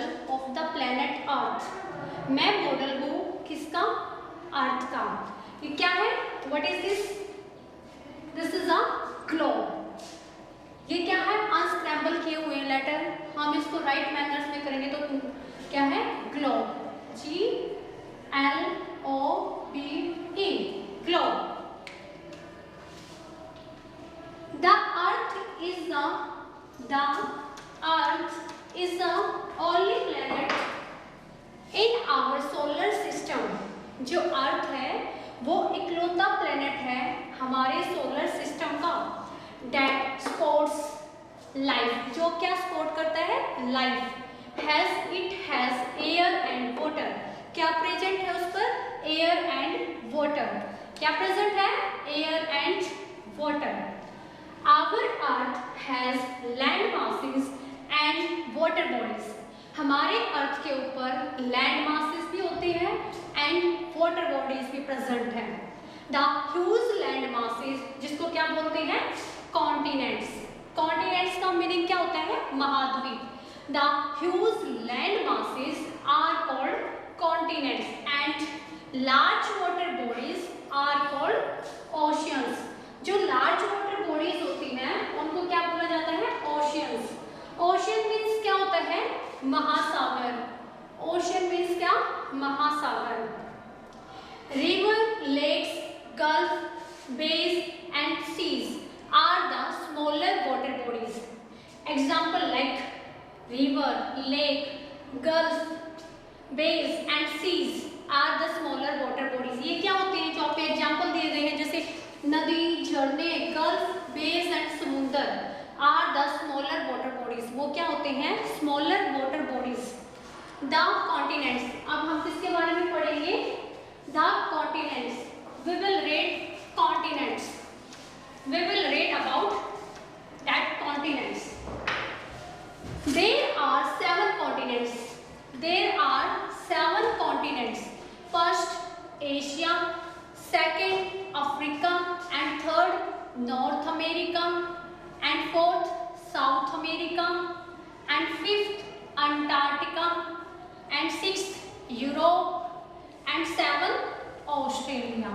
Model of the planet earth. मैं model हूँ किसका? अर्थ का। ये क्या है? What is this? This is a globe. ये क्या है? अनस्क्रैम्बल किए हुए लेटर, हम इसको राइट मैनर्स में करेंगे तो क्या है? Globe. GLOBE, globe. The earth is the only planet in our solar system। जो अर्थ है वो इकलौता प्लेनेट है हमारे सोलर सिस्टम का that supports life, जो क्या सपोर्ट करता है? Life. It has air and water। क्या प्रेजेंट है उस पर? Air and water. क्या प्रेजेंट है? Air and water. Our Earth has land masses and water bodies। हमारे अर्थ के ऊपर लैंड मासेस भी होते हैं एंड वाटर बॉडीज भी प्रेजेंट हैं। द ह्यूज लैंड मासेस, जिसको क्या बोलते हैं? कॉन्टिनेंट्स। कॉन्टिनेंट्स का मीनिंग क्या होता है? महाद्वीप। The huge land masses are called continents and large water bodies are called oceans. जो लार्ज वाटर बॉडीज होती हैं उनको क्या बोला जाता है? ओशियंस। ओशियन मीन्स क्या होता है? महासागर। ओशियन मीन्स क्या? महासागर। River, lakes, gulf, bays and seas are the smaller water bodies. Example like river, lake, gulf, bays and seas are the smaller water bodies. ये क्या होते हैं? जो आपके एग्जाम्पल दिए गए हैं, जैसे नदी, झरने, गल्फ, बेस एंड समुंदर are the smaller water bodies. वो क्या होते हैं? Smaller water bodies. The continents, अब हम किसके बारे में पढ़ेंगे? The continents. We will read continents. We will read about that continents. There are 7 continents. There are 7 continents. First Asia, second Africa and third North America and fourth South America and fifth Antarctica and sixth Europe and seventh Australia।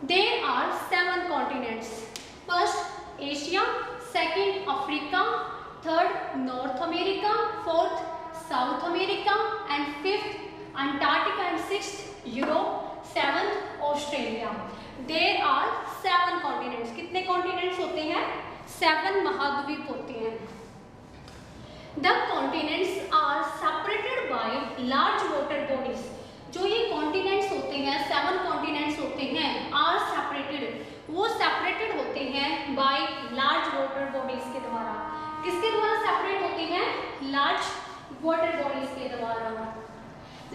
There are 7 continents. First Asia, second Africa, third North America, fourth South America and fifth Antarctica and sixth Europe, 7th Australia. There are 7 continents. कितने continents होते हैं? 7 महाद्वीप होते हैं। The continents are separated by large water bodies. जो ये continents होते हैं, 7 कॉन्टिनेंट्स होते हैं, आर सेपरेटेड, वो सेपरेटेड होते हैं बाय लार्ज वाटर बॉडीज के द्वारा। किसके द्वारा सेपरेट होते हैं? लार्ज वाटर बॉडीज के द्वारा।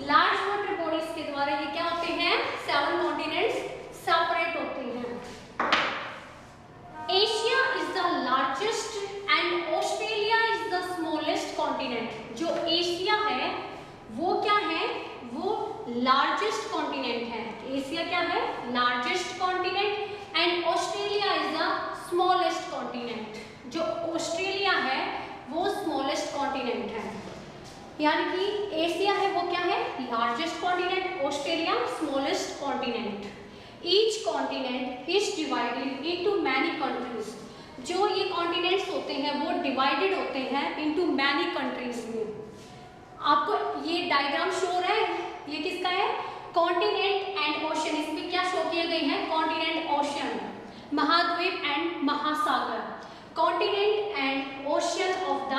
लार्ज वाटर बॉडीज के द्वारा ये क्या होते हैं? 7 कॉन्टिनेंट्स सेपरेट होते हैं। Asia is the largest and Australia is the smallest continent. जो एशिया है वो क्या है? वो लार्जेस्ट कॉन्टिनेंट है। एशिया क्या है? Largest continent and Australia is the smallest continent. जो ऑस्ट्रेलिया है वो स्मॉलेस्ट कॉन्टिनेंट है। यानी कि एशिया है वो क्या है? Largest continent, Australia smallest continent. Each continent is divided into many countries. जो ये कॉन्टिनेंट्स होते हैं वो डिवाइडेड होते हैं इनटू मैनी कंट्रीज में। आपको ये डायग्राम शो हो रहा है? ये किसका है? Continent and ocean. इसमें क्या शो किए गए हैं? कॉन्टिनेंट, ओशन, महाद्वीप एंड महासागर। Continent and ocean of the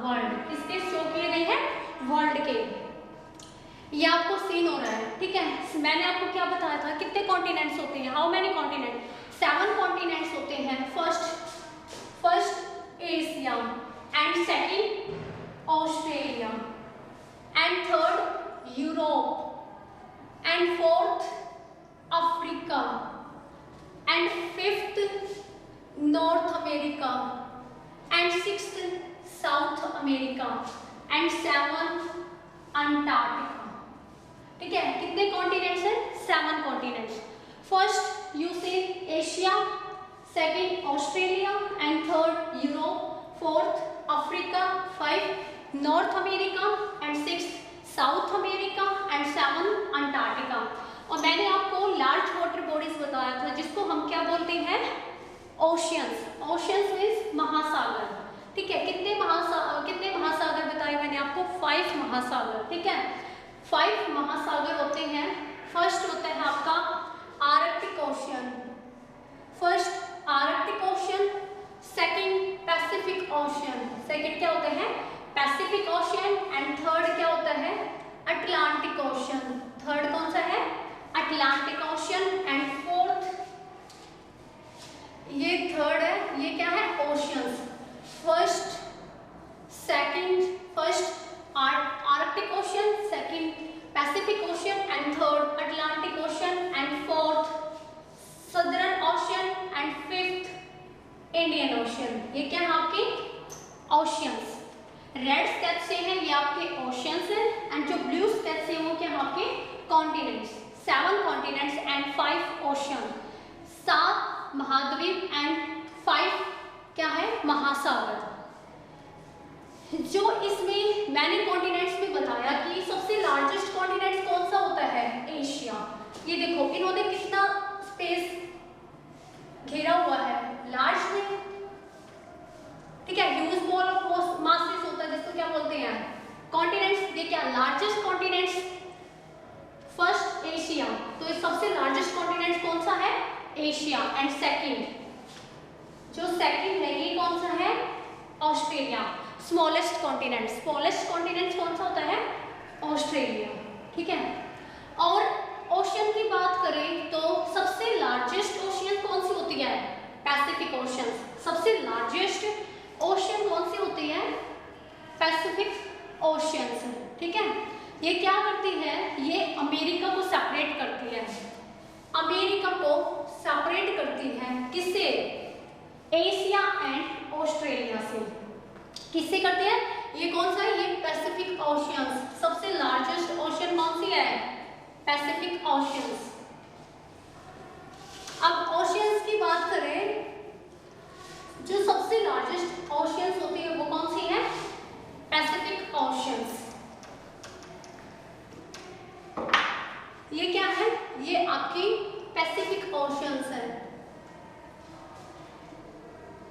world इसके शो किए गए हैं वर्ल्ड के। ये आपको सीन हो रहा है, ठीक है? मैंने आपको क्या बताया था? कितने कॉन्टिनेंट्स होते हैं? How many continent? 7 कॉन्टिनेंट्स होते हैं। First Asia and second Australia and third Europe and fourth Africa and fifth north America and sixth south America and 7th Antarctica. ठीक है? कितने कॉन्टिनेंट्स हैं? 7 कॉन्टिनेंट्स। फर्स्ट यू से Asia, second Australia and third Europe, fourth Africa, 5 north America and 6 south America and 7 Antarctica. और मैंने आपको large water bodies बताया था जिसको हम क्या बोलते हैं, ओशियंस। ओशियंस मीन्स महासागर, ठीक है। कितने महासागर बताए मैंने आपको, 5 महासागर, ठीक है। 5 महासागर होते हैं। फर्स्ट होता है आपका Arctic ocean, first Arctic ocean, second Pacific ocean, second क्या होते हैं, पैसिफिक ओशियन, एंड थर्ड क्या होता है, अटलांटिक ओशियन। थर्ड कौन सा है, अटलांटिक ओशियन, एंड फोर्थ, ये थर्ड है, ये क्या है, oceans. First second, first Arctic ocean, second Pacific ocean, and third Atlantic ocean, and fourth southern ocean, and fifth Indian ocean. ये क्या है आपके ओशियंस। रेड स्केच से है ये आपके ओशियंस है, एंड जो ब्लू स्केच से वो क्या है आपके कॉन्टिनेंट्स। 7 कॉन्टिनेंट्स एंड 5 ओशियन, 7 महाद्वीप एंड 5 क्या है, महासागर। जो इसमें मैंने कॉन्टिनेंट्स में बताया कि सबसे लार्जेस्ट कॉन्टिनेंट कौन सा होता है, एशिया। ये देखो इन्होंने कितना स्पेस घेरा हुआ है, लार्ज में, ठीक है। ह्यूज बॉल ऑफ मासेस होता है जिसको क्या बोलते हैं, कॉन्टिनेंट्स। ये क्या लार्जेस्ट कॉन्टिनेंट्स, फर्स्ट एशिया, तो इस सबसे लार्जेस्ट कॉन्टिनेंट कौन सा है, एशिया। एंड सेकंड, जो सेकंड है ये कौन सा है, Australia. Smallest continent, smallest continent कौन सा होता है, ऑस्ट्रेलिया, ठीक है। और ओशियन की बात करें तो सबसे लार्जेस्ट ओशियन कौन सी होती है, पैसिफिक ओशियन। सबसे लार्जेस्ट ओशियन कौन सी होती है, पैसिफिक ओशियन, ठीक है। ये क्या करती है, ये अमेरिका को सेपरेट करती है, अमेरिका को सेपरेट करती है किससे, एशिया एंड ऑस्ट्रेलिया से। किससे करते हैं, ये कौन सा है, ये पैसिफिक ओशियंस। सबसे लार्जेस्ट ओशियन कौन सी है, पैसिफिक ओशियंस। अब ओशियंस की बात करें, जो सबसे लार्जेस्ट ओशियंस होती है वो कौन सी है, पैसिफिक ओशियंस। ये क्या है, ये आपकी पैसिफिक ओशियंस है,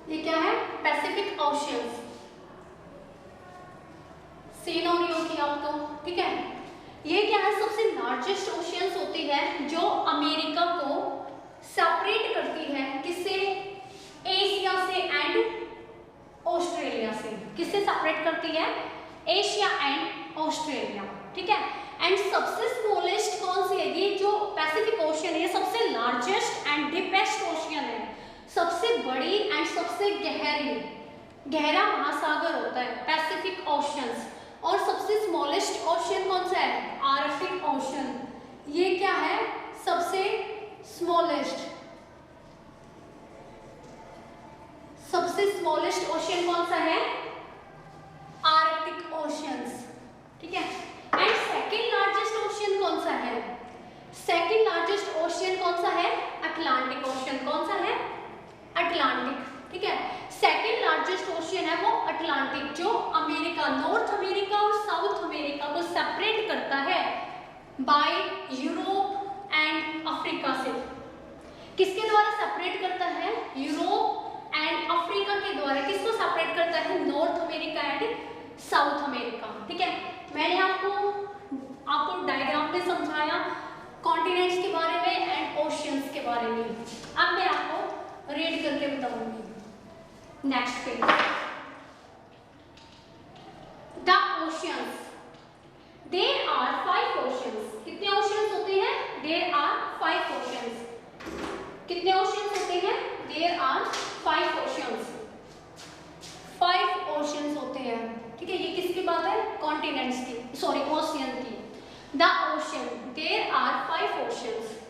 ये क्या है, पैसिफिक ओशियंस। सीन हो रही होगी आपको, ठीक है। ये क्या है, सबसे लार्जेस्ट ओशियंस होती है जो अमेरिका को सेपरेट करती है किससे, एशिया से एंड ऑस्ट्रेलिया से। किससे सेपरेट करती है, एशिया एंड ऑस्ट्रेलिया, ठीक है। एंड सबसे स्मॉलेस्ट कौन सी है, ये जो पैसिफिक ओशियन है, ये सबसे लार्जेस्ट एंड डीपेस्ट ओशियन है, सबसे बड़ी एंड सबसे गहरा महासागर होता है पैसिफिक ओशियंस। और सबसे स्मॉलेस्ट ओशियन कौन सा है, आर्कटिक ओशियन। ये क्या है, सबसे स्मॉलेस्ट ओशियन कौन सा है, आर्कटिक ओशियंस, ठीक है। एंड सेकंड लार्जेस्ट ओशियन कौन सा है, सेकंड लार्जेस्ट ओशियन कौन सा है, अटलांटिक ओशियन। कौन सा है, अटलांटिक, ठीक है। सेकंड लार्जेस्ट ओशियन है वो अटलांटिक, जो अमेरिका, नॉर्थ अमेरिका और साउथ अमेरिका को सेपरेट करता है बाय यूरोप एंड अफ्रीका से। किसके द्वारा सेपरेट करता है, यूरोप एंड अफ्रीका के द्वारा। किसको सेपरेट करता है, north America and south America, ठीक है। मैंने आपको डायग्राम में समझाया कॉन्टिनेंट्स के बारे में एंड ओशियंस के बारे में। अब मैं आपको रीड करके बताऊंगी। Next page, the oceans, there are 5 oceans. कितने ओशियंस होते हैं, देयर आर 5 ओशियंस। कितने ओशियंस होते हैं, देयर आर 5 ओशियंस। 5 ओशियंस होते हैं, ठीक है। ये किसकी बात है, कॉन्टिनेंट्स की, सॉरी ओशियन की। The ocean, there are 5 oceans.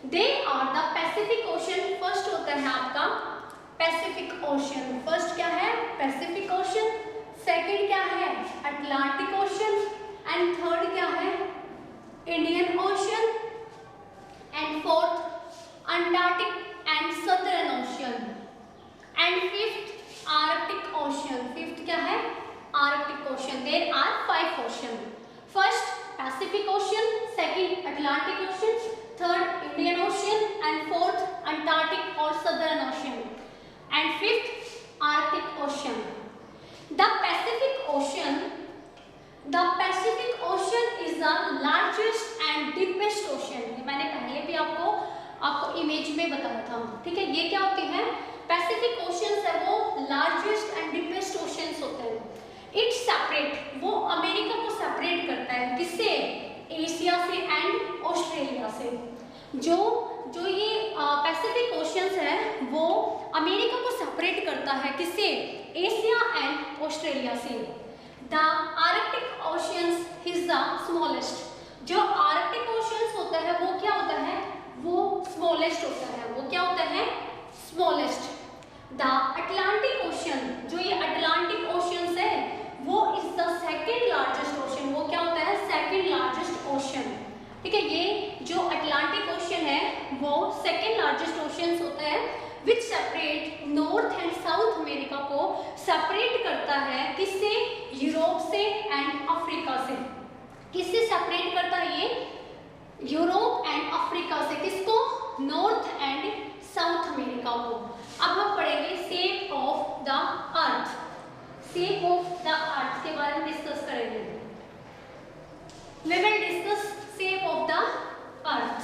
They are the pacific ocean, first होता है आपका पैसिफिक ओशियन। फर्स्ट क्या है, पैसिफिक ओशियन। सेकंड क्या है, अटलांटिक ओशियन। एंड थर्ड क्या है, Indian ocean. And fourth Antarctic and Southern ocean. And fifth Arctic ocean. Fifth क्या है, Arctic Ocean. There are 5 oceans. First, Pacific Ocean. Second, Atlantic Ocean. Third, Indian Ocean. And fourth, Antarctic or Southern Ocean. And fifth, Arctic Ocean. The Pacific Ocean. The Pacific Ocean is the largest and deepest ocean. मैंने पहले भी आपको image में बताया था, ठीक है। ये क्या होती है? पैसिफिक ओशियंस है वो लार्जेस्ट एंड डीपेस्ट ओशियंस होते हैं। इट सेपरेट, वो अमेरिका को सेपरेट करता है, किससे? एशिया से एंड ऑस्ट्रेलिया से। जो ये पैसिफिक ओशियंस है वो अमेरिका को सेपरेट करता है, किससे? एशिया एंड ऑस्ट्रेलिया से। The Arctic oceans is the smallest. जो आर्कटिक ओशियंस होता है वो क्या होता है? वो स्मॉलेस्ट होता है। वो क्या होता है? स्मॉलेस्ट। द अटलांटिक ओशियन, जो ये अटलांटिक ओशियंस है वो is the second largest ocean. वो क्या होता है? सेकेंड लार्जेस्ट ओशियन, ठीक है। ये जो अटलांटिक ओशियन है वो सेकेंड लार्जेस्ट ओशियंस होता है, विच separate north and south America को सेपरेट करता है, किससे? यूरोप से एंड अफ्रीका से। किससे सेपरेट करता है ये? यूरोप एंड अफ्रीका से। किसको? नॉर्थ एंड साउथ अमेरिका को। अब हम पढ़ेंगे shape of the earth. Shape of the earth के बारे में डिस्कस करेंगे। We will discuss shape of the earth.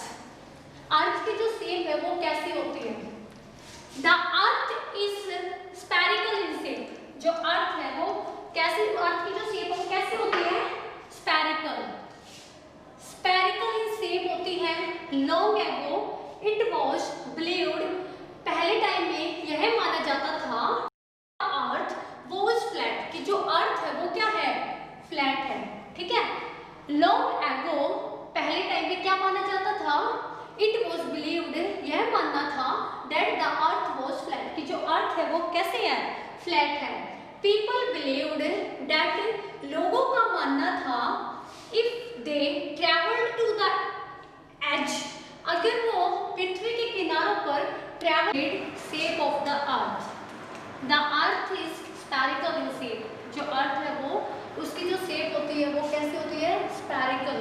Earth की जो शेप है वो कैसी होती है? The earth is spherical in shape. जो अर्थ है वो कैसे, अर्थ की जो शेप है वो कैसी होती है? स्फेरिकल। स्फेरिकल इन शेप होती है। Long ago it was believed, पहले टाइम में यह माना जाता था अर्थ वाज फ्लैट, कि जो अर्थ है वो क्या है? फ्लैट है, ठीक है। लॉन्ग एगो पहले टाइम में क्या माना जाता था? इट वाज बिलीव्ड, यह मानना था that the earth was flat, कि जो अर्थ है वो कैसे है? फ्लैट है। पीपल बिलीव्ड दैट, लोगों का मानना था, if they travelled to the edge, अगर वो पृथ्वी के किनारों पर travel, shape of the earth. The earth is spherical in shape. जो अर्थ है वो, उसकी जो शेप होती है वो कैसी होती है? स्फेरिकल।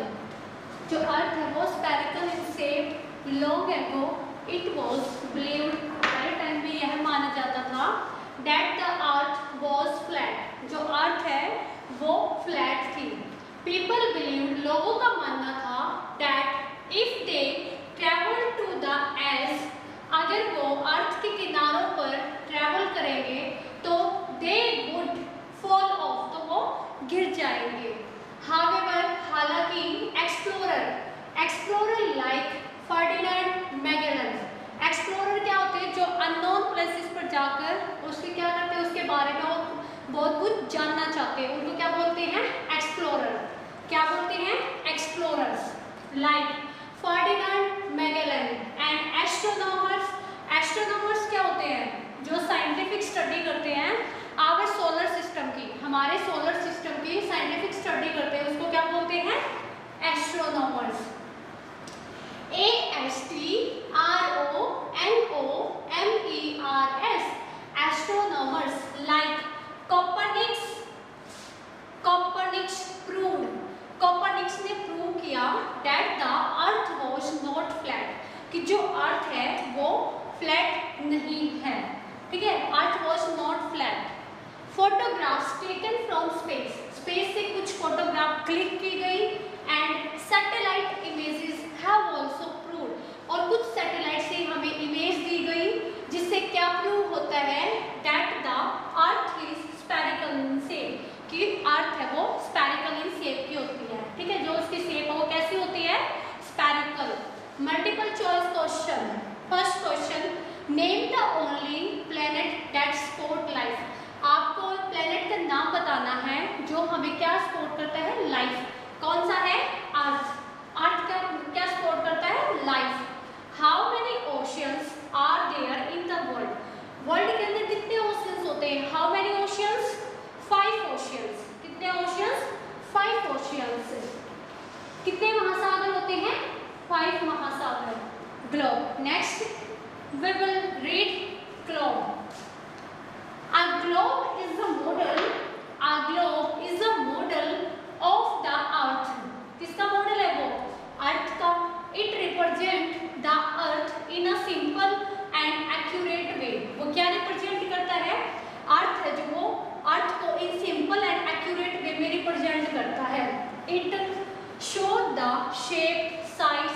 जो अर्थ है वो spherical in shape. Long ago it was believed, पहले टाइम में यह माना जाता था that the earth was flat, जो अर्थ है वो फ्लैट थी। पीपल बिलीव्ड, लोगों का मानना था that if they travel to the edge, अगर वो अर्थ के किनारों पर ट्रैवल करेंगे तो दे वुड फॉल ऑफ, तो वो गिर जाएंगे। हाउएवर, हालांकि explorer like Ferdinand Magellan, explorer क्या होते हैं? जो अननोन प्लेसेस पर जाकर उसके क्या करते हैं? उसके बारे में बहुत कुछ जानना चाहते हैं, उनको क्या बोलते हैं? एक्सप्लोरर। क्या बोलते हैं? Explorers. Like Ferdinand Magellan and astronomers. Astronomers क्या होते हैं? जो साइंटिफिक स्टडी करते हैं आवर सोलर सिस्टम की, हमारे सोलर सिस्टम की साइंटिफिक स्टडी करते हैं, उसको क्या बोलते हैं? Astronomers. ASTRONOMERS, astronomers. Like Copernicus proved, Copernicus ने प्रूव किया that the earth was not flat, कि जो अर्थ है वो फ्लैट नहीं है, ठीक है। अर्थ was not flat. Photographs taken from space, space से कुछ फोटोग्राफ क्लिक की गई and satellite images have also proved, और कुछ सैटेलाइट से हमें इमेज दी गई जिससे क्या प्रूव होता है? That the earth is spherical in shape, कि अर्थ है वो स्फेरिकल इन शेप की होती है, ठीक है। जो उसकी शेप है वो कैसी होती है? Spherical. Multiple choice question. First question, name the only planet that support life. आपको प्लेनेट का नाम बताना है जो हमें क्या सपोर्ट करता है? लाइफ। कौन सा है? अर्थ। अर्थ का क्या सपोर्ट करता है? Life. How many oceans are there in the world, world के अंदर कितने ओशियंस होते हैं? How many oceans? 5 ओशियंस। कितने ओशियंस? 5 ओशियंस। कितने महासागर होते हैं? 5 महासागर। Globe. Next we will read globe. A globe is the model, a globe is a model of the earth. किसका मॉडल है वो? अर्थ का। It represent the earth in a simple and accurate way. वो क्या represent करता है? अर्थ है जो वो अर्थ को इन सिंपल एंड एक्यूरेट वे में रिप्रेजेंट करता है। It show the shape, size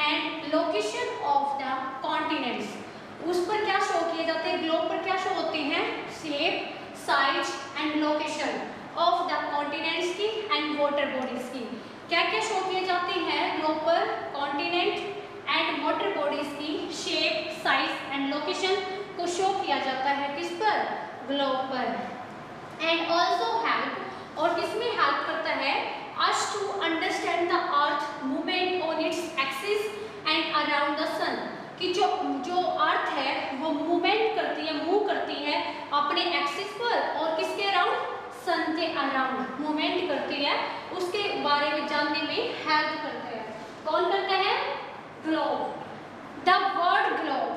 and location of the continents. उस पर क्या शो किए जाते हैं? ग्लोब पर क्या शो होते हैं? Shape, size and location of the continents की एंड वाटर बॉडीज की। क्या क्या शो किए जाते हैं ग्लोब पर? कॉन्टिनेंट एंड वाटर बॉडीज की शेप, साइज एंड लोकेशन को शो किया जाता है। किस पर? ग्लोब पर। एंड ऑल्सो हेल्प, और किसमें हेल्प करता है? us to understand the earth movement on its axis and around the sun। कि जो अर्थ है वो मूवमेंट करती है, मूव करती है अपने एक्सिस पर और किसके अराउंड? सन के अराउंड मूवमेंट करती है। उसके बारे में जानने में हेल्प करता है। कौन करता है? ग्लोब। द वर्ड ग्लोब,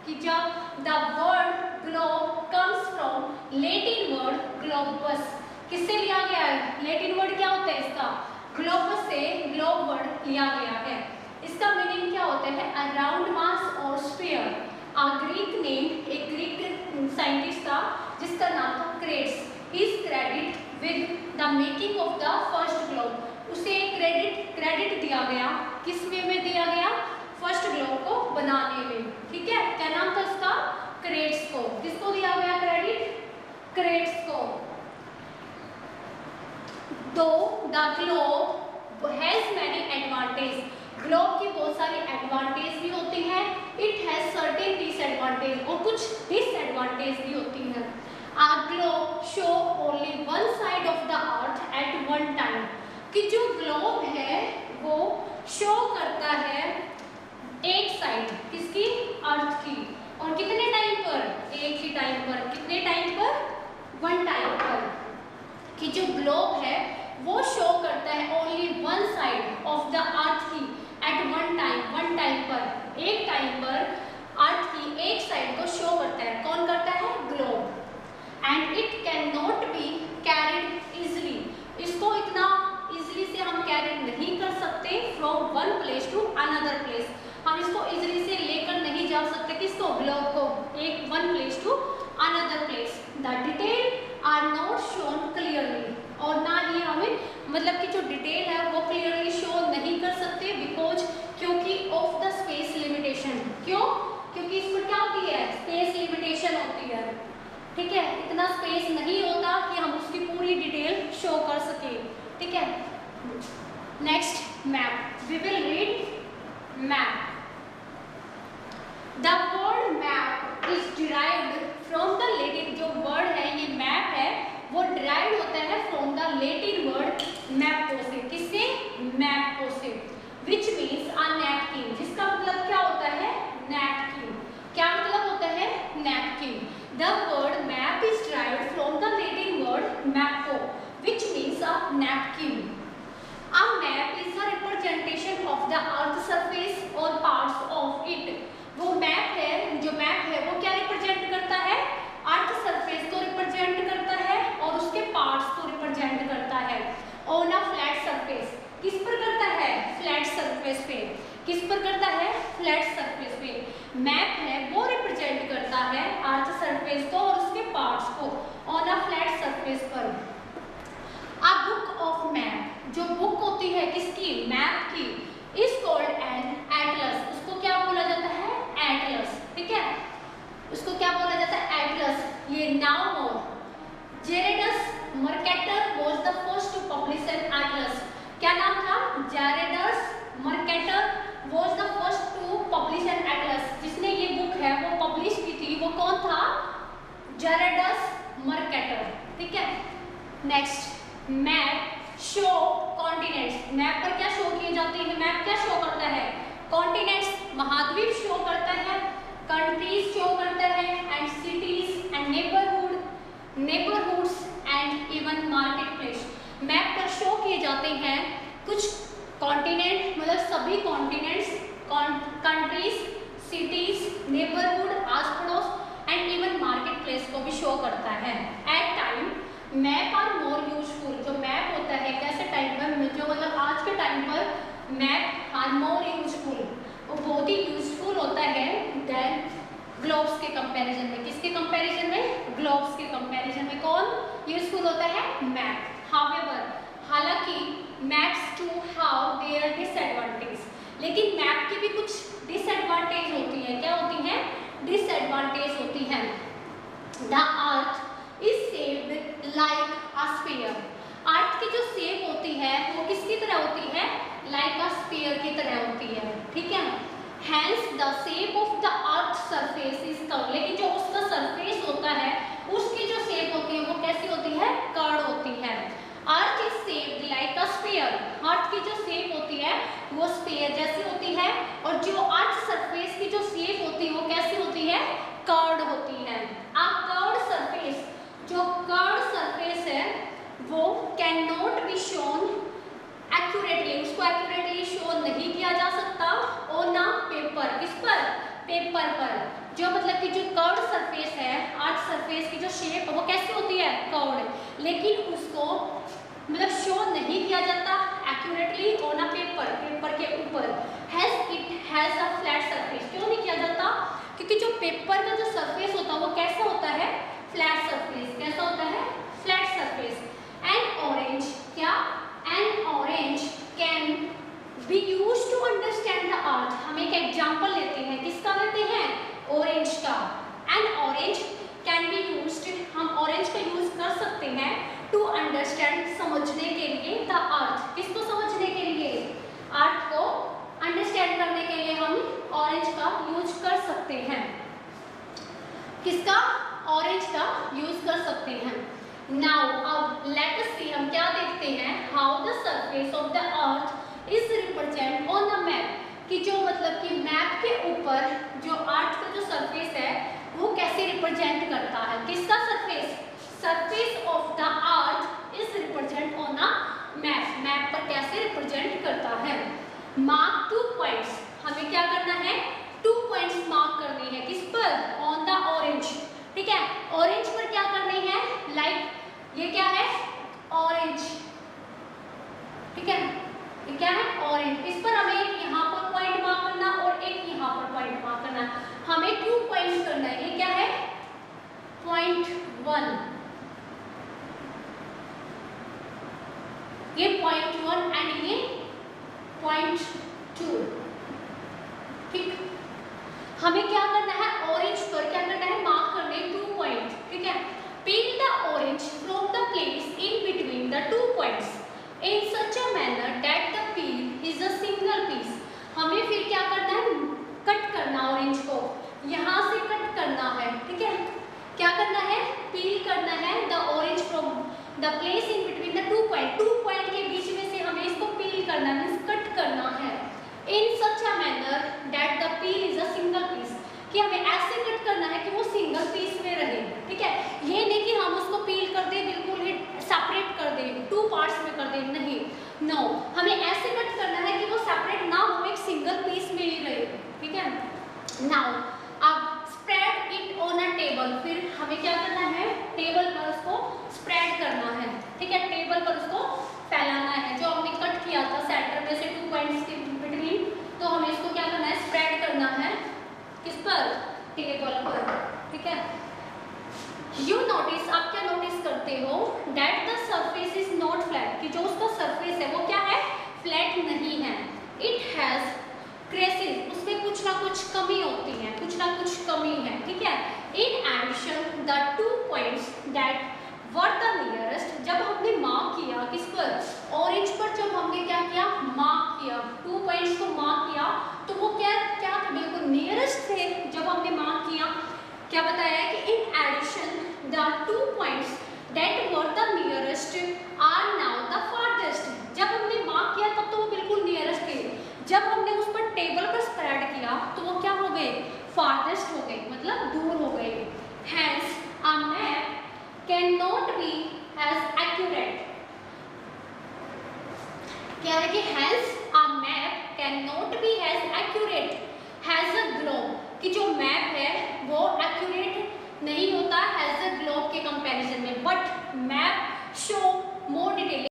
कि जब the word globe comes from Latin word globus. किससे लिया गया है? लैटिन वर्ड क्या होता है इसका? ग्लोबस से ग्लोब वर्ड लिया गया है। इसका मीनिंग क्या होता है? अराउंड मास और स्फीयर। अ ग्रीक नेम, एक ग्रीक साइंटिस्ट था जिसका नाम था crates. Is credit with the making of the first globe. उसे क्रेडिट दिया गया। किस में दिया गया? फर्स्ट ग्लोब को बनाने में। ठीक है, क्या नाम था उसका? क्रेट्स को। किसको दिया गया क्रेडिट? क्रेट्स को। तो the globe has many advantage. Globe की बहुत सारी एडवांटेज भी होती हैं। इट हैज सर्टेन डिसएडवांटेज, और कुछ डिसएडवांटेज भी होती हैं। A globe show only one side of the earth at one time. कि जो ग्लोब है वो शो करता है एक साइड, किसकी? अर्थ की। और कितने टाइम पर? एक ही टाइम पर। कितने टाइम पर? वन टाइम पर। कि जो ग्लोब है वो शो करता है only one side of the अर्थ की एट वन टाइम पर। एक टाइम पर अर्थ की एक साइड को शो करता है। कौन करता है? Globe. And it can not be carried easily. इसको इतना इजिली से हम कैरी नहीं कर सकते from one place to another place. हम इसको इजिली से लेकर नहीं जा सकते किसको? ग्लोब को, एक one place to another place. The detail are not shown clearly, और ना ही हमें मतलब कि जो डिटेल है वो क्लियरली शो नहीं कर सकते बिकॉज, क्योंकि ऑफ द स्पेस लिमिटेशन। क्यों? क्योंकि इसमें क्या होती है? स्पेस लिमिटेशन होती है। ठीक है, इतना स्पेस नहीं होता कि हम उसकी पूरी डिटेल शो कर सके। ठीक है, next map. We will read map. The word map is derived from the latin. जो वर्ड है ये मैप है वो डिराइव होता है from the Latin word mappa से। किससे? मैपो से। विच मीन्स अ नैपकिन, जिसका मतलब क्या होता है? नैपकिन। क्या मतलब होता है? Napkin. The word map is derived from the Latin word mappa which means a napkin. A map is a representation of the earth surface or parts of it। वो मैप है, जो मैप है वो क्या रिप्रेजेंट करता है? Earth surface को represent करता है और उसके पार्ट्स को रिप्रेजेंट करता है। On a flat surface. किस पर करता है? फ्लैट सरफेस पे। किस पर करता है? फ्लैट सरफेस पे। मैप है वो रिप्रेजेंट करता है अर्थ सरफेस को और उसके पार्ट्स को ऑन अ फ्लैट सरफेस पर। A book of map, जो बुक होती है किसकी? मैप की, is called an atlas। उसको क्या बोला जाता है? एटलस। ठीक है, उसको क्या बोला जाता है? एटलस। ये नाउन हो। जेरेडस Mercator was the first to publish an atlas। क्या नाम था? जेरेडस Mercator was the first to publish an atlas। जिसने ये बुक है वो पब्लिश की थी, वो कौन था? जेरेडस मर्केटर। ठीक है, next map show continents. Map पर क्या शो किए जाते हैं? मैप क्या शो करता है? कॉन्टिनेंट्स, महाद्वीप शो करता है, कंट्रीज शो करता है, and cities and neighbourhoods and even market place. Map पर शो किए जाते हैं कुछ कॉन्टिनेंट, मतलब सभी कॉन्टिनेंट्स, कंट्रीज, सिटीज, नेबरहुड, आस पड़ोस एंड इवन मार्केट प्लेस को भी शो करता है। At time map are more useful. जो मैप होता है कैसे टाइम पर, जो मतलब आज के टाइम पर मैप आर मोर यूजफुल, वो बहुत ही यूजफुल होता है देन ग्लोब्स के कंपैरिजन में। किसके कंपैरिजन में? ग्लोब्स के कंपैरिजन में कौन यूजफुल होता है? मैप। हाउएवर, हालांकि maps to have their disadvantage, लेकिन मैप की भी कुछ डिसएडवांटेज होती है। क्या होती है? डिसएडवांटेज होती है। The earth is shaped like a sphere. Earth की जो शेप होती है वो किसकी तरह होती है? लाइक अ स्फीयर की तरह होती है, ठीक है। Hence the shape of the earth surface is curved, लेकिन जो उसका सरफेस होता है उसकी जो शेप होती है वो कैसी होती है? कर्व होती है। Earth is shaped like a sphere, earth की जो शेप होती है वो स्फीयर जैसी होती है, और जो अर्थ सरफेस की जो शेप होती है वो कैसी होती है? कर्व्ड होती है। अ कर्व्ड सरफेस, जो कर्व्ड सरफेस है वो can not be shown accurately, उसको एक्यूरेटली शो नहीं किया जा सकता ऑन अ पेपर। किस पर? पेपर पर। जो मतलब कि जो कर्व्ड सरफेस है, अर्थ सरफेस की जो शेप है वो कैसी होती है? कर्व्ड, लेकिन उसको मतलब शो नहीं किया जाता accurately on a paper, paper के ऊपर। Has it has a flat surface, क्यों नहीं किया जाता? क्योंकि जो पेपर का जो सरफेस होता है वो कैसा होता है? Flat surface. कैसा होता है? Flat surface. एंड ऑरेंज, क्या? An orange can be use to understand the earth. हम एक एग्जाम्पल लेते हैं, किसका लेते हैं? ऑरेंज का। N orange can be used, हम ऑरेंज का यूज कर सकते हैं टू अंडरस्टैंड, समझने के लिए द अर्थ। किसको समझने के लिए? अर्थ को अंडरस्टैंड करने के लिए हम ऑरेंज का यूज कर सकते हैं। किसका? ऑरेंज का यूज कर सकते हैं। नाउ अब लेट अस सी, हम क्या देखते हैं? How the surface of the earth is represent on the map, कि जो मतलब कि मैप के ऊपर जो अर्थ का जो सरफेस है वो कैसे रिप्रेजेंट करता है? किसका surface? Surface of the earth is represent on a map, map पर कैसे रिप्रेजेंट करता है? मार्क 2 पॉइंट्स, हमें क्या करना है? 2 पॉइंट्स मार्क करने हैं। किस पर? ऑन द ऑरेंज, ठीक है। ऑरेंज पर क्या करनी है? लाइक ये क्या है? ऑरेंज, ठीक है। ये क्या है? ऑरेंज। इस पर हमें एक यहाँ पर पॉइंट मार्क करना और एक यहाँ पर पॉइंट मार्क करना। हमें 2 पॉइंट करना है। ये क्या है? पॉइंट 1, ये पॉइंट 1 एंड ये पॉइंट 2, ठीक। हमें क्या करना है? ऑरेंज पर क्या करना है? मार्क करने 2 पॉइंट, ठीक है। Peel the orange from the place in between the 2 points in such a manner that the peel is a single piece. हमें फिर क्या करना है? कट करना ऑरेंज को, यहाँ से कट करना है, ठीक है। क्या करना है? पील करना है the orange from the place in between the 2 point, 2 point के बीच में से हमें इसको पील करना है, मीन्स कट करना है। In such a manner that the peel is a single piece, कि हमें ऐसे कट करना है कि वो सिंगल पीस में रहे, ठीक है। ये नहीं कि हम उसको पील कर दें, बिल्कुल ही सेपरेट कर दें, 2 पार्ट्स में कर दें, नहीं, नो। हमें ऐसे कट करना है कि वो सेपरेट ना हो, एक सिंगल पीस में ही रहे, ठीक है। नाउ अब spread it on a table, फिर हमें क्या करना है? टेबल पर उसको स्प्रेड करना है, ठीक है। टेबल पर उसको फैलाना है। जो हमने कट किया था सेंटर में से 2 पॉइंट्स के बिटवीन, तो हमें इसको क्या करना है? स्प्रेड करना है। किस पर? टेबल पर, ठीक है। यू नोटिस, आप क्या नोटिस करते हो? That the surface is not flat, कि जो उसका सरफेस है वो क्या है? फ्लैट नहीं है। इट हैज क्रेसेस, उसमें कुछ ना कुछ कमी होती है, कुछ ना कुछ कमी है, ठीक है। In addition the 2 points that were the nearest, जब हमने मार्क किया किस पर? ऑरेंज पर। जब हमने क्या किया? मार्क किया, 2 पॉइंट्स को मार्क किया, तो वो क्या क्या थे? बिल्कुल नियरेस्ट थे। जब हमने मार्क किया, क्या बताया कि in addition the 2 points that were the nearest are now the farthest. जब हमने मार्क किया तब तो वो बिल्कुल नियरेस्ट थे, जब हमने उस पर टेबल पर स्प्रेड किया तो वो क्या हो गए? फारदेस्ट हो गए, मतलब दूर हो गए। Hence a map can not be as accurate, क्या है कि hence a map can not be as accurate as a globe, कि जो मैप है वो एक्यूरेट नहीं होता हैज अ ग्लोब के कंपैरिजन में, but map show more details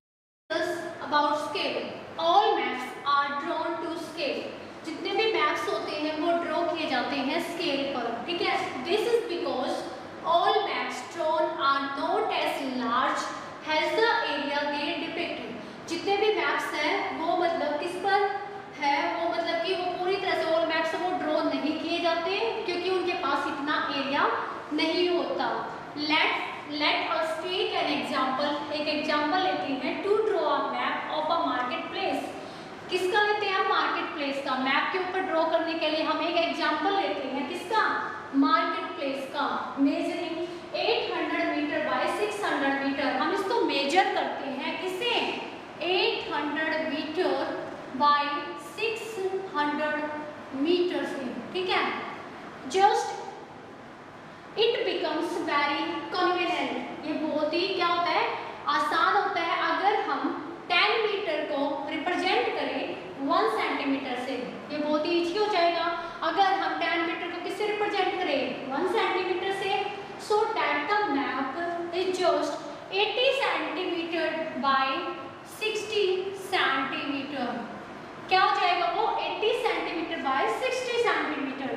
about scale. All maps are drawn to scale. जितने भी मैप्स होते हैं वो ड्रॉ किए जाते हैं स्केल पर, ठीक है। This is because all maps drawn are not as large as the area they depict. जितने भी मैप्स हैं वो मतलब किस पर है, वो मतलब कि वो पूरी तरह से all maps वो ड्रॉ नहीं किए जाते क्योंकि उनके पास इतना एरिया नहीं होता। Let us take an example. एक एग्जाम्पल लेते हैं। To draw a map of a market place. किसका लेते हैं? मार्केट प्लेस का। मैप के ऊपर ड्रॉ करने के लिए हम एक एग्जाम्पल लेते हैं किसका? मार्केट प्लेस का। Measuring 800 metre by 600 metre. हम इसको मेजर करते हैं किसे? 800 मीटर बाय 600 मीटर से, ठीक है। Just it becomes very convenient. ये बहुत ही क्या होता है? आसान होता है अगर हम 10 मीटर को रिप्रेजेंट करें 1 सेंटीमीटर से। ये बहुत ही ईजी हो जाएगा अगर हम 10 मीटर को किससे रिप्रेजेंट करें? 1 सेंटीमीटर से। So that the map is just 80 centimetre bye 60 centimetre. क्या हो जाएगा वो? 80 centimetre bye 60 centimetre.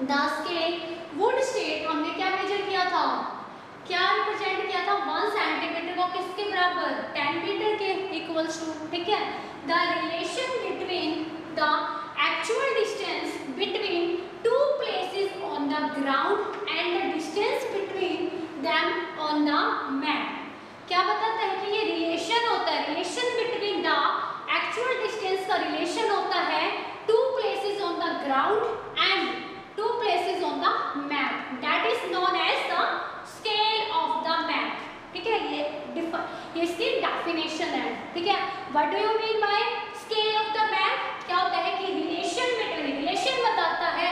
The scale would state, हमने क्या मेजर किया था? क्या रिप्रेजेंट किया था? 1 सेंटीमीटर को किसके बराबर? 10 मीटर के इक्वल्स टू, ठीक है। The relation between the actual distance between two places on the ground and the distance between them on the map. क्या बताता है कि ये रिलेशन होता है, relation between the actual distance का रिलेशन होता है two places on the ground and two places on the map. That is known as the scale of the map, ठीक है। ये इसकी डेफिनेशन है, ठीक है। What do you mean by scale of the map? क्या होता है कि रिलेशन बिटवीन, रिलेशन बताता है,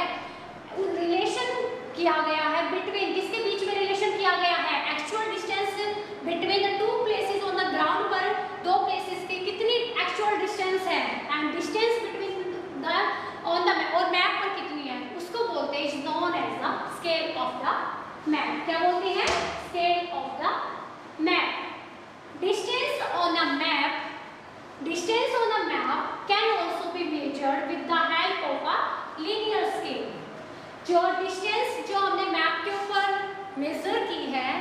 रिलेशन किया गया है बिटवीन, किसके बीच में रिलेशन किया गया है? Actual distance between the two places on the ground पर दो प्लेसेस की कितनी एक्चुअल डिस्टेंस है and distance between the on the map, और मैप पर कितनी है, उसको बोलते हैं, is known as the scale of the map. क्या बोलते हैं? Scale of the map. Distance on a map, distance on a map can also be measured with the help of a linear scale. जो distance जो हमने map के ऊपर major की है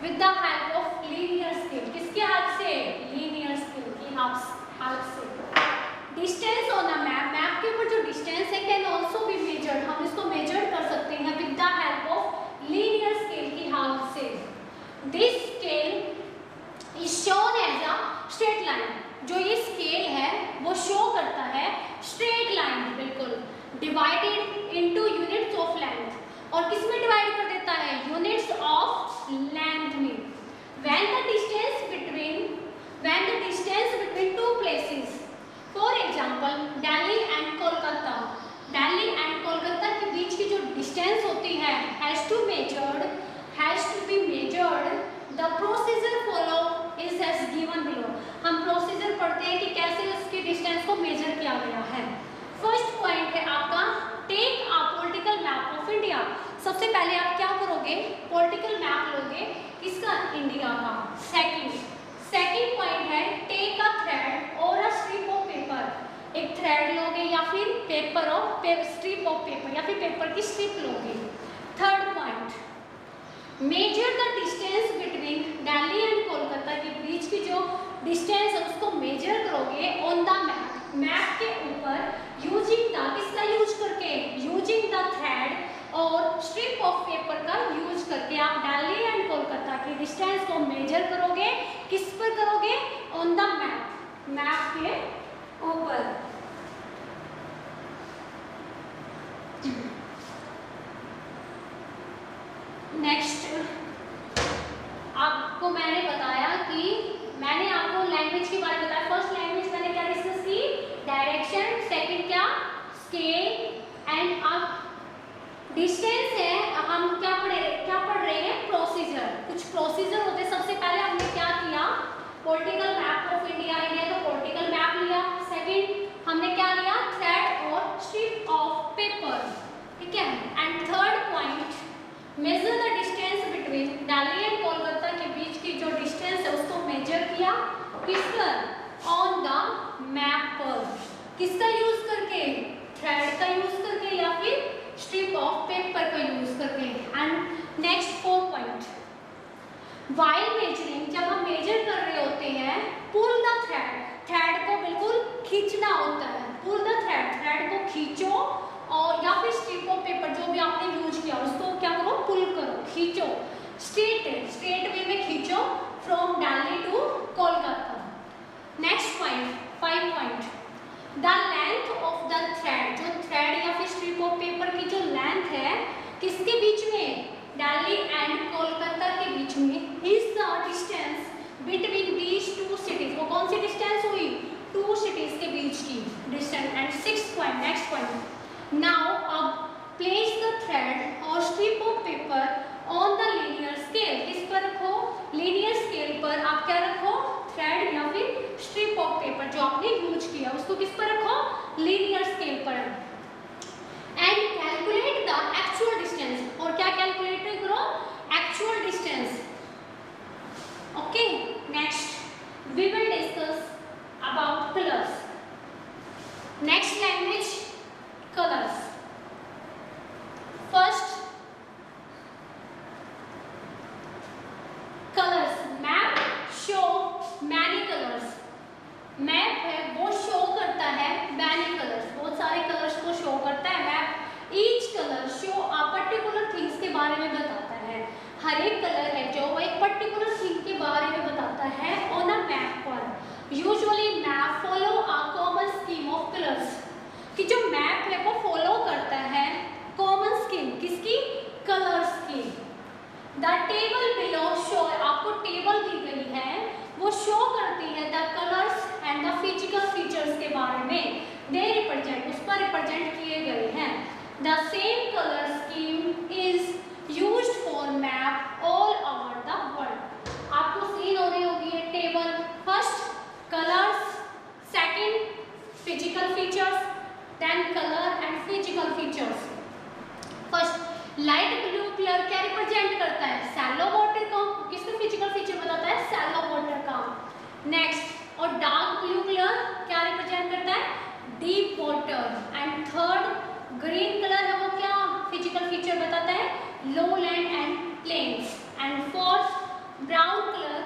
with the help of linear scale, किसके help से? Linear scale की हेल्प से। Distance on a map, map के ऊपर जो डिस्टेंस है कैन आल्सो बी मेजर्ड, हम इसको मेजर कर सकते हैं with the help of linear scale की हेल्प से। This scale is shown as a straight line. जो ये स्केल है वो शो करता है स्ट्रेट लाइन, बिल्कुल। Divided into units of length, और किस में डिवाइड कर देता है? यूनिट्स ऑफ लेंथ में। When the distance between two places, for example Delhi and Kolkata, Delhi and Kolkata के बीच की जो डिस्टेंस होती है has to be measured. The procedure follow is as given below. हम प्रोसीजर पढ़ते हैं कि कैसे उसकी डिस्टेंस को मेजर किया गया है। फर्स्ट पॉइंट है आपका take a political map of India. सबसे पहले आप क्या करोगे? पॉलिटिकल मैप लोगे, किसका? इंडिया का। सेकंड पॉइंट है टेक अ थ्रेड और अ स्ट्रिप ऑफ पेपर। एक थ्रेड लोगे या फिर स्ट्रिप ऑफ पेपर या फिर पेपर की स्ट्रिप लोगे। Third point, major the distance between Delhi and Kolkata के बीच की जो डिस्टेंस है उसको मेजर करोगे ऑन द मैप, मैप के ऊपर यूजिंग द, किसका यूज करके? यूजिंग द थ्रेड और स्ट्रिप ऑफ पेपर का यूज करके आप दिल्ली एंड कोलकाता की डिस्टेंस को मेजर करोगे। किस पर करोगे? ऑन द मैप, मैप के ऊपर। नेक्स्ट आपको मैंने बताया कि मैंने आपको लैंग्वेज के बारे में बताया। फर्स्ट लैंग्वेज मैंने क्या डिस्कस की? डायरेक्शन। सेकंड क्या? स्केल। एंड अब डिस्टेंस है, हम क्या पढ़ रहे हैं? प्रोसीजर। कुछ प्रोसीजर होते हैं। सबसे पहले हमने क्या किया? पॉलिटिकल मैप ऑफ इंडिया तो पॉलिटिकल मैप लिया। सेकंड हमने क्या लिया? थ्रेड और स्ट्रिप ऑफ पेपर, ठीक है। And third point, major the distance between Delhi and Kolkata के बीच की जो डिस्टेंस फिर स्ट्रिप ऑफ पेपर का यूज करके। And next 4 point, while measuring, जब हम मेजर कर रहे होते हैं, पुल द थ्रेड, थ्रेड को बिल्कुल खींचना होता है, पुल द थ्रेड, थ्रेड को खींचो, और या फिर स्ट्रिप ऑफ पेपर जो भी आपने यूज किया उसको क्या करो, पुल करो, खींचो, स्ट्रेट वे में खींचो, from Delhi to Kolkata. Next point 5 point, the length of the thread, जो थ्रेड या फिर स्ट्रिप ऑफ पेपर की जो लेंथ है किसके बीच में, दिल्ली एंड कोलकाता के बीच में, is the distance between these 2 cities, वो कौन सी डिस्टेंस हुई, 2 सिटीज के बीच की distance. And 6 point, next point, now अब प्लेस द थ्रेड और strip of paper on the linear scale, किस पर रखो, लीनियर स्केल पर आप क्या रखो, थ्रेड या फिर स्ट्रिप ऑफ पेपर जो आपने यूज किया उसको किस पर रखो, लीनियर स्केल पर। And calculate the actual distance, और क्या कैलकुलेट करो, actual distance. Okay, next we will discuss about colours. Next language, colours. First colours, map show many colours, map है वो शो करता है मैनी कलर्स, बहुत सारे कलर्स को शो करता है map. Each colour show a particular things के बारे में बताता है, हर एक कलर है जो वो एक पर्टिकुलर थिंग के बारे में बताता है ऑन अ मैप पर। Usually map follow a common scheme of colours, कि जो मैप है वो फॉलो करता है कॉमन स्कीम, किसकी, कलर्स की। द टेबल बिलो शो, आपको टेबल दी गई है वो शो करती है the colours and the physical features के बारे में, दे रिप्रेजेंट, उस पर रिप्रेजेंट किए गए हैं। The same colour scheme is used for map all over the world. आपको सीन हो रही होगी ये table, first colours, second physical features, then colour and physical features. First light blue colour क्या रिप्रेजेंट करता है, सैलो वाटर का, किसका फिजिकल फीचर बताता है, सैलो वाटर का। नेक्स्ट, और डार्क ब्लू कलर क्या रिप्रेजेंट करता है, deep water. And third green colour है वो क्या फिजिकल फीचर बताता है, low land and plains. And fourth brown colour,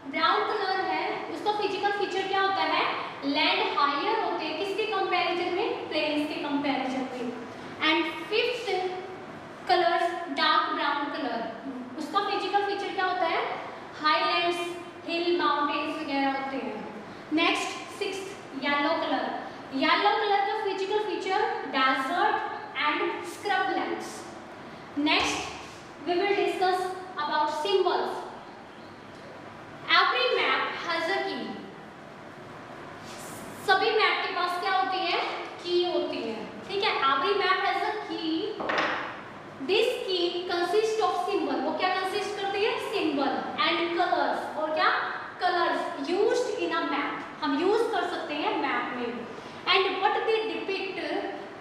brown colour है उसका फिजिकल फीचर क्या होता है, लैंड हायर होते हैं किसके कंपैरिजन में, प्लेन्स के कंपैरिजन में। And fifth colours dark brown colour, उसका फिजिकल फीचर क्या होता है, हाईलैंड्स, हिल, माउंटेन्स वगैरह होते हैं। Next sixth yellow colour, yellow colour का physical feature desert and scrublands. Next we will discuss about symbols. Every map has a key, सभी map के पास क्या होती है, की होती है, ठीक है। एवरी मैप हैज अ की, दिस की कंसिस्ट ऑफ सिंबल, वो क्या कंसिस्ट करती है, सिंबल एंड कलर्स, और क्या, colours used in a map, हम यूज कर सकते हैं मैप में। And what they depict,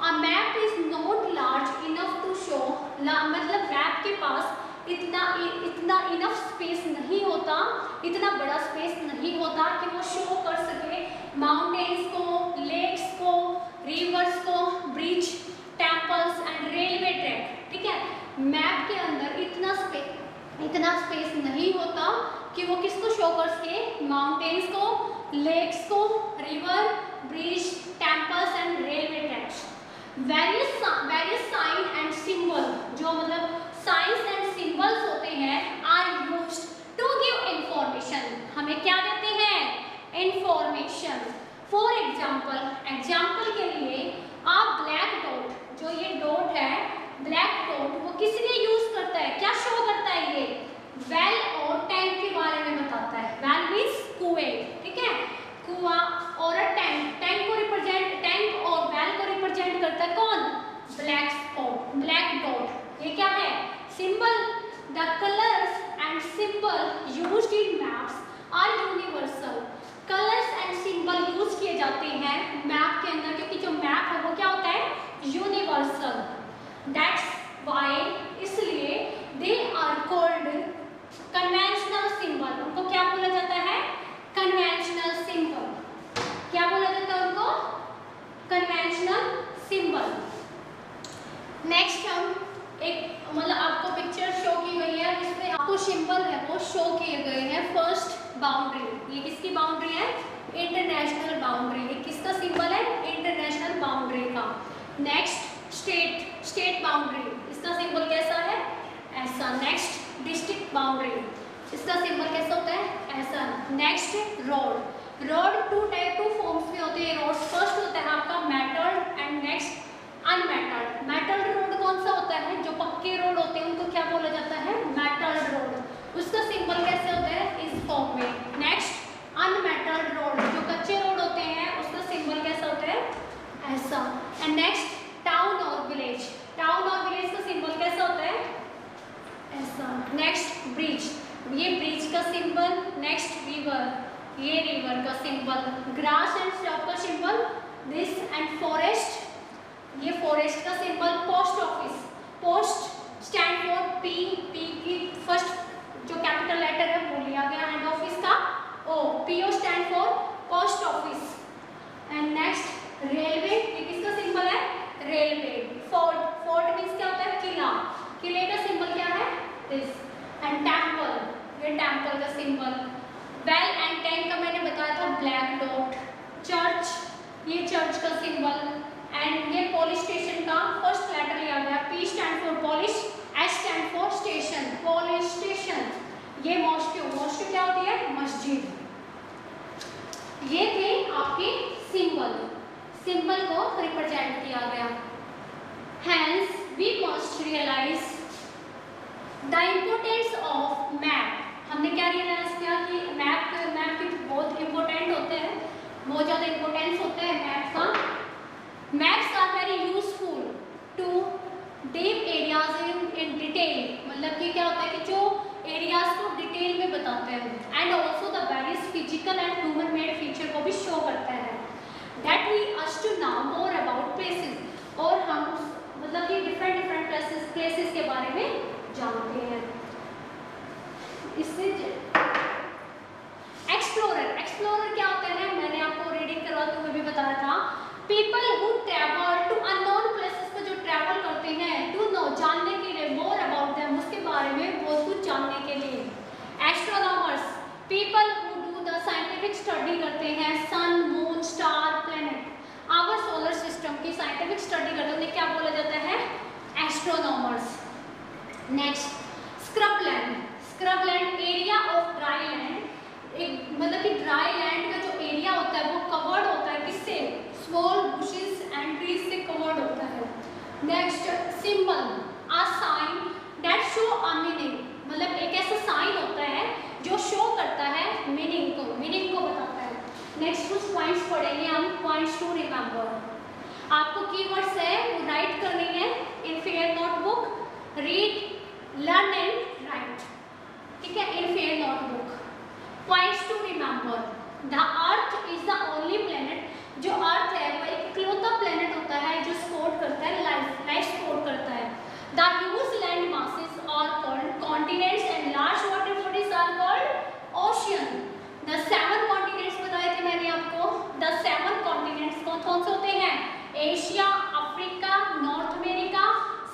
a map is not large enough to show, मतलब मैप के पास इतना इनफ स्पेस नहीं होता, इतना बड़ा स्पेस नहीं होता कि वो शो कर सके माउंटेन्स को, लेक्स को, रिवर्स को, bridge, temples and railway track, ठीक है। मैप के अंदर इतना स्पेस नहीं होता कि वो किसको शो कर सके, माउंटेन्स को, लेक्स को, river, bridge, temples and railway tracks. Various sign and symbol, जो मतलब साइंस एंड सिंबल्स होते हैं, are used to give information, हमें क्या देते हैं, इंफॉर्मेशन। फॉर एग्जाम्पल के लिए आप ब्लैक डॉट, जो ये डॉट है ब्लैक डॉट, वो किस लिए यूज करता है, क्या शो करता है, ये वेल और टैंक के बारे में बताता है। वेल मीन्स कुएं, ठीक है, कुआं, और टैंक, टैंक को रिप्रेजेंट, टैंक और वेल को रिप्रेजेंट करता है कौन, ब्लैक स्पॉट, ब्लैक डॉट, ये क्या है, symbol. The colours and symbol used in maps are universal, colours and symbol use किए जाते हैं मैप के अंदर, क्योंकि जो मैप है वो क्या होता है, यूनिवर्सल। दैट्स व्हाई, इसलिए they are called conventional symbol, उनको क्या बोला जाता है, कन्वेंशनल सिंबल, क्या बोला जाता है उनको, कन्वेंशनल सिंबल। नेक्स्ट हम एक मतलब आपको पिक्चर शो की गई है, इसमें आपको सिंबल है वो शो किए गए हैं। फर्स्ट बाउंड्री, ये किसकी बाउंड्री है? International boundary. ये किसका सिंबल है? इंटरनेशनल बाउंड्री का। नेक्स्ट स्टेट, स्टेट बाउंड्री, इसका सिंबल कैसा है? ऐसा। नेक्स्ट डिस्ट्रिक्ट बाउंड्री, इसका सिंबल कैसा होता है? ऐसा। Next road, road two forms में होते हैं रोड। फर्स्ट होता है आपका metalled and next unmetalled. Metalled road कौन सा होता है? जो पक्के रोड होते हैं उनको क्या बोला जाता है? Metalled road. उसका सिंबल कैसे होता है? इस फॉर्म में। नेक्स्ट अनमेटल्ड रोड, जो कच्चे रोड होते हैं उसका सिंबल कैसा होता है? ऐसा। एंड नेक्स्ट टाउन और विलेज, टाउन और विलेज का सिंबल कैसा होता है? ऐसा। नेक्स्ट ब्रिज, ये ब्रिज का सिंबल। नेक्स्ट रिवर, ये रिवर का सिंबल। ग्रास एंड स्टफ का सिंबल दिस। एंड फॉरेस्ट, ये फॉरेस्ट का symbol. Post office, post stand for P, P की फर्स्ट जो कैपिटल लेटर है वो लिया गया। एंड ऑफिस का O, PO stand for post office. And next railway, ये किसका सिंबल है? रेलवे। फोर्ट, फोर्ट मीन्स क्या होता है? किला, किले का सिंबल क्या है? दिस। एंड टेम्पल, ये टेम्पल का सिंबल। वेल एंड टैंक का मैंने बताया था ब्लैक डॉट। चर्च, ये चर्च का सिंबल। एंड ये पुलिस स्टेशन का फर्स्ट लेटर लिया गया। P stand for police, S stand for station, police station. ये मॉस्क्यू, मॉस्क्यू क्या होती है? मस्जिद। ये थे आपके सिंबल, सिंबल को रिप्रेजेंट किया गया। Hence we must realize the importance of map। हमने क्या रियलाइज किया कि मैप के बहुत इंपॉर्टेंट होते हैं, बहुत ज़्यादा इंपॉर्टेंस होते हैं मैप का। Maps are very useful to deep areas in detail, मतलब कि क्या होता है कि जो एरियाज को डिटेल में बताते हैं। And also the various physical and human made feature को भी शो करता है। That we us to now more about places, और हम मतलब कि डिफरेंट प्लेसेस के बारे में जानते हैं। इससे एक्सप्लोरर, एक्सप्लोरर क्या होता है? मैंने आपको रीडिंग करवाते हुए भी बताया था। People who travel to unknown places पर जो ट्रैवल करते हैं, टू नो जानने के लिए, मोर अबाउट देम उसके बारे में बहुत कुछ जानने के लिए। Astronomers, people who do the scientific study करते हैं sun, moon, star, planet, our solar system की साइंटिफिक स्टडी करते हैं, उन्हें क्या बोला जाता है? Astronomers. Next scrubland, scrubland area of dry land, एक मतलब कि ड्राई लैंड का जो एरिया होता है वो कवर्ड होता है किससे? स्मॉल बुशेस एंड ट्रीज से कवर्ड होता है। Next symbol, a sign that show a meaning, मतलब एक ऐसा साइन होता है जो शो करता है मीनिंग को, मीनिंग को बताता है। नेक्स्ट कुछ पॉइंट्स पढ़ेंगे हम, पॉइंट्स टू रिमेंबर। आपको कीवर्ड्स है वो राइट करनी है in fair notebook. Read, learn and write, ठीक है, in fair notebook. Points to remember, the earth is the only planet, जो अर्थ है वो एक इकलौता प्लेनेट होता है जो सपोर्ट करता है लाइफ, लाइफ सपोर्ट करता है। The huge land masses are called continents and large water bodies are called ocean. The 7 continents बताए थे मैंने आपको। द 7 कॉन्टिनेंट्स कौन कौन से होते हैं? Asia, Africa, north America,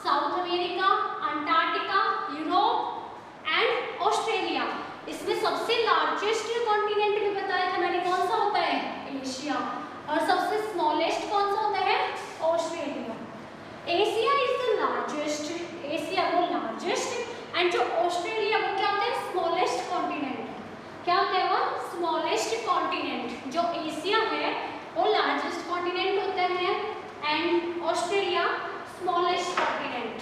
south America, Antarctica, Europe and Australia. इसमें सबसे लार्जेस्ट कॉन्टिनेंट भी बताया था मैंने, कौन सा होता है? एशिया। और सबसे स्मॉलेस्ट कौन सा होता है? Australia. Asia is the largest, Asia वो लार्जेस्ट, एंड जो ऑस्ट्रेलिया वो क्या होता है? Smallest continent. क्या होता है वो? Smallest continent. जो एशिया है वो लार्जेस्ट कॉन्टिनेंट होता है and Australia smallest continent.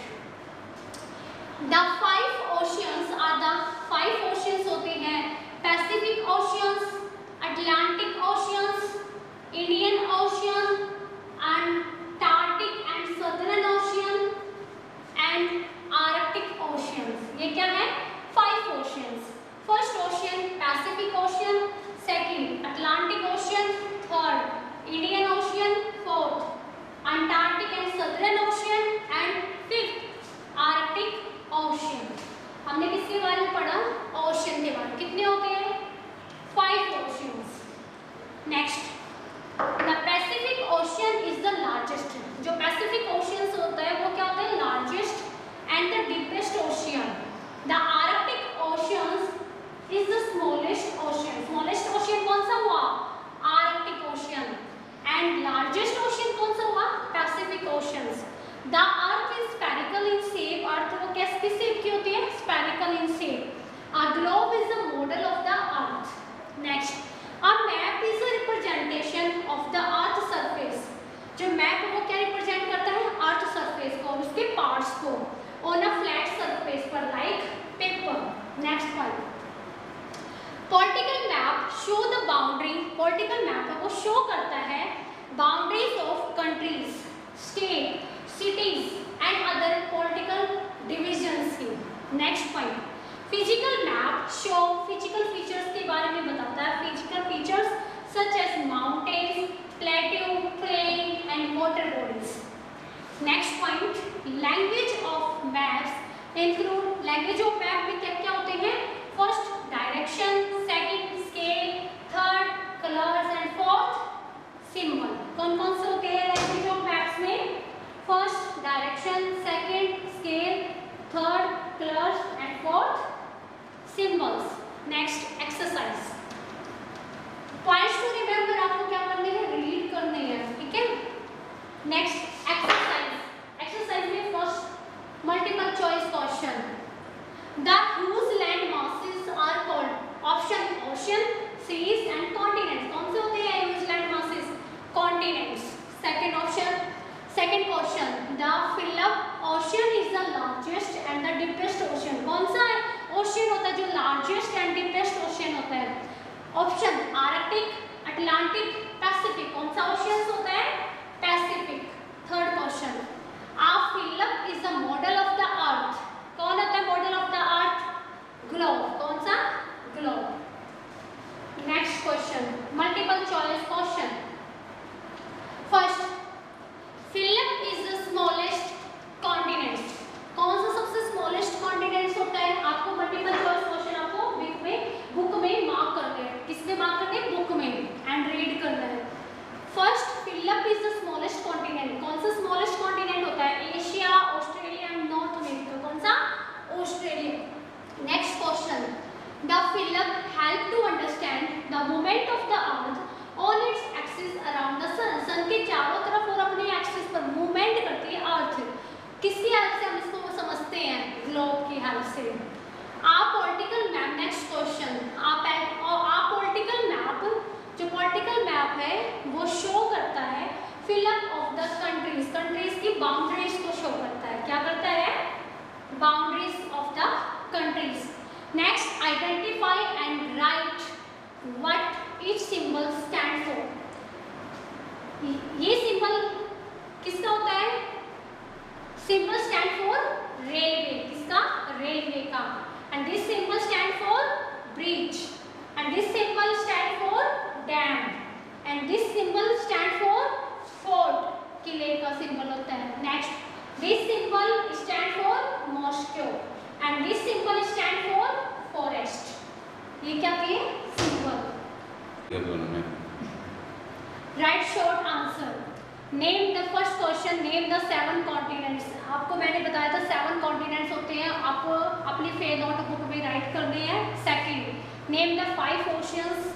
The 5 oceans are the 5 oceans होते हैं Pacific oceans, Atlantic oceans, Indian ocean, Antarctic and Southern ocean and Arctic oceans. ये क्या है? 5 oceans. First ocean Pacific ocean, second Atlantic ocean, third circle in shape. A globe is the model of the earth. Next, a map is a representation of the earth surface. जो map है वो क्या represent करता है? Earth surface को, उसके parts को, on a flat surface पर like paper. Next point, political map show the boundary. Political map है वो शो करता है boundaries of countries, state, cities and other political divisions की. Next point, physical map show physical features के बारे में बताता है. Physical features such as mountains, plateau, plain and water bodies. Next point, language of maps include. language of map में क्या क्या होते हैं? First direction, second scale, third colors and fourth symbol. कौन कौन से होते हैं language of maps में? First direction, second scale, third colors and fourth symbols. Next exercise. Points to remember आपको क्या करने हैं? रीड करने हैं. ठीक है. Next exercise. एक्सरसाइज में first multiple choice question. The huge land masses are called. Option ocean, seas and continents. कौन से होते हैं huge land masses? Continents. Second option, second question, the fill up ocean is the largest and the deepest ocean. कौन सा ocean होता है जो largest and deepest ocean होता है? Option Arctic, Atlantic, Pacific. कौन सा ओशन होता है? पैसिफिक. थर्ड क्वेश्चन, आ fill up is the model of the earth. कौन होता है model of the earth? Globe. कौन सा? Globe. Next question, multiple choice question. First, fill up is the smallest continent. कौन सा सबसे स्मॉलेस्ट कॉन्टिनेंट होता है? आपको मल्टीपल चॉइस क्वेश्चन आपको बुक में मार्क करते हैं. किसमें मार्क करते हैं? बुक में. एंड रीड करना है. First, fill up is the smallest continent. कौन सा स्मॉलेस्ट कॉन्टिनेंट होता है? Asia, Australia and North America. कौन सा? Australia. Next question, the fill up help to understand the movement of the earth on its axis around the sun. Sun के चारों तरफ और अपने एक्सिस पर मूवमेंट करती है अर्थ. किसकी हेल्प से हम इसको समझते हैं? ग्लोब की हेल्प से. आप पॉलिटिकल मैप. नेक्स्ट क्वेश्चन, आप पॉलिटिकल मैप, जो पॉलिटिकल मैप है वो शो करता है fill up of the countries. Countries की बाउंड्रीज को शो करता है. क्या करता है? Boundaries of the countries. Next, identify and right what each symbol stand for. ये सिंबल किसका होता है? Symbol stand for railway. किसका? रेलवे का. And this symbol stand for bridge, and this symbol stand for dam, and this symbol stand for fort. किले का symbol होता है. Next, this symbol stand for mosque, and this symbol stand for forest. ये क्या किए? Symbol. Write short answer. Name the first question. Name the 7 continents. आपको मैंने बताया था 7 कॉन्टिनेंट्स होते हैं. आपको अपनी फेयर नोटबुक में राइट करने हैं. Second, name the 5 oceans.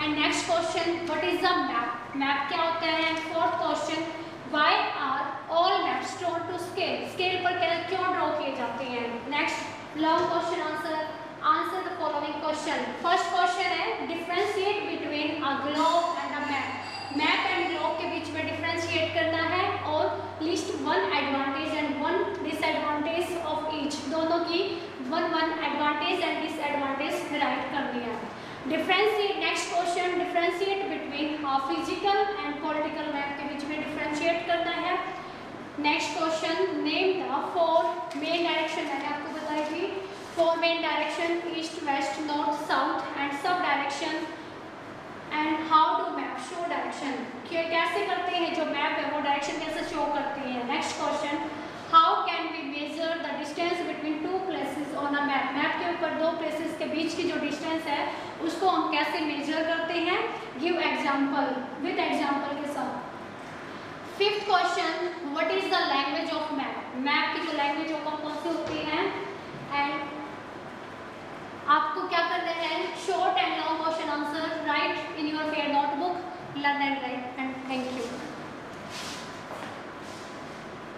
And next question, what is the map. Map क्या होता है? Fourth question, why are all maps drawn to scale. Scale पर क्यों ड्रॉ किए जाते हैं? Next, long question answer. Answer the following question. First question है differentiate between a globe and a map. Map and globe के बीच में differentiate करना है और list 1 advantage and 1 disadvantage of each. दोनों की 1 एडवांटेज एंड डिसएडवांटेज राइट करनी है. Differentiate. Next question, differentiate between physical and political map के बीच में डिफरेंशिएट करना है. Next question, name the 4 main direction. मैंने आपको बताई थी 4 main direction, east, west, north, south and sub direction. And how do map show direction. कैसे करते हैं जो मैप है वो डायरेक्शन कैसे शो करते हैं. Next question, how can we measure the distance between 2 places on a map. Map के ऊपर 2 प्लेसेस के बीच की जो डिस्टेंस है उसको हम कैसे मेजर करते हैं? Give example. विद एग्जाम्पल के साथ. Fifth question, what is the language of map. Map की जो लैंग्वेज कौन सी होती है. एंड आपको क्या करना है? Short and long question answer right in your fair notebook. Learn and right.